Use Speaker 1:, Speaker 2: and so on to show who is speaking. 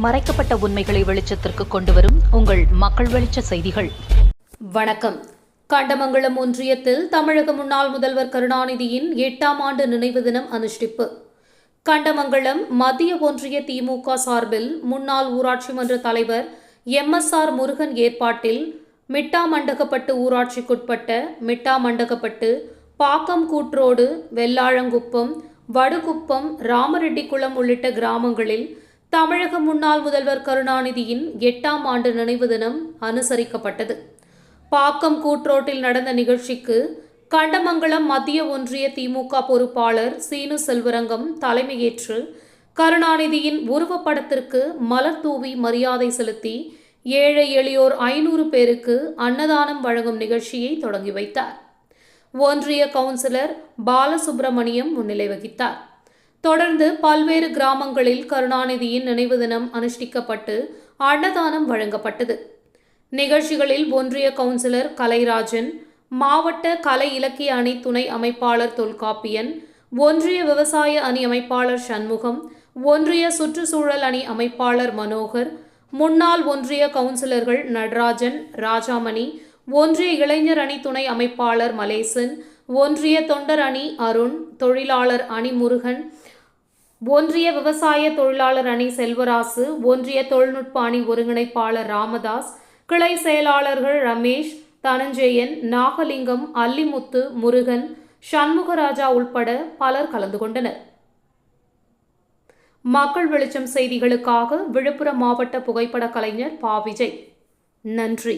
Speaker 1: மறைக்கப்பட்ட உண்மைகளை வெளிச்சத்திற்கு கொண்டுவரும் உங்கள் மக்கள் வெளிச்ச செய்திகள்.
Speaker 2: வணக்கம். கண்டமங்கலம் ஒன்றியத்தில் தமிழக முன்னாள் முதல்வர் கருணாநிதியின் 8ஆம் ஆண்டு நினைவு தினம் அனுஷ்டிப்பு. கண்டமங்கலம் மத்திய ஒன்றிய திமுக சார்பில் முன்னாள் ஊராட்சி மன்ற தலைவர் MSR முருகன் ஏற்பாட்டில் மிட்டாமண்டகப்பட்டு ஊராட்சிக்குட்பட்ட மிட்டாமண்டகப்பட்டு, பாக்கம் கூட்ரோடு, வெள்ளாளங்குப்பம், வடுகுப்பம், ராமரெட்டிக்குளம் உள்ளிட்ட கிராமங்களில் தமிழக முன்னாள் முதல்வர் கருணாநிதியின் 8ஆம் ஆண்டு நினைவு தினம் அனுசரிக்கப்பட்டது. பாக்கம் கூட்ரோட்டில் நடந்த நிகழ்ச்சிக்கு கண்டமங்கலம் மத்திய ஒன்றிய திமுக பொறுப்பாளர் சீனு செல்வரங்கம் தலைமையேற்று கருணாநிதியின் உருவப்படத்திற்கு மலர் தூவி மரியாதை செலுத்தி ஏழை எளியோர் 500 பேருக்கு அன்னதானம் வழங்கும் நிகழ்ச்சியை தொடங்கி வைத்தார். ஒன்றிய கவுன்சிலர் பாலசுப்பிரமணியம் முன்னிலை வகித்தார். தொடர்ந்து பல்வேறு கிராமங்களில் கருணாநிதியின் நினைவு தினம் அனுஷ்டிக்கப்பட்டு அன்னதானம் வழங்கப்பட்டது. நிகழ்ச்சிகளில் ஒன்றிய கவுன்சிலர் கலைராஜன், மாவட்ட கலை இலக்கிய அணி துணை அமைப்பாளர் தொல்காப்பியன், ஒன்றிய விவசாய அணி அமைப்பாளர் சண்முகம், ஒன்றிய சுற்றுச்சூழல் அணி அமைப்பாளர் மனோகர், முன்னாள் ஒன்றிய கவுன்சிலர்கள் நடராஜன், ராஜாமணி, ஒன்றிய இளைஞர் அணி துணை அமைப்பாளர் மலேசன், ஒன்றிய தொண்டர் அணி அருண், தொழிலாளர் அணி முருகன், ஒன்றிய விவசாய தொழிலாளர் அணி செல்வராசு, ஒன்றிய தொழில்நுட்ப அணி ஒருங்கிணைப்பாளர் ராமதாஸ், கிளை செயலாளர்கள் ரமேஷ், தனஞ்சயன், நாகலிங்கம், அல்லிமுத்து, முருகன், சண்முகராஜா உள்பட பலர் கலந்து கொண்டனர். மக்கள் வெளிச்சம் செய்திகளுக்காக விழுப்புரம் மாவட்ட புகைப்பட கலைஞர் பா. விஜய். நன்றி.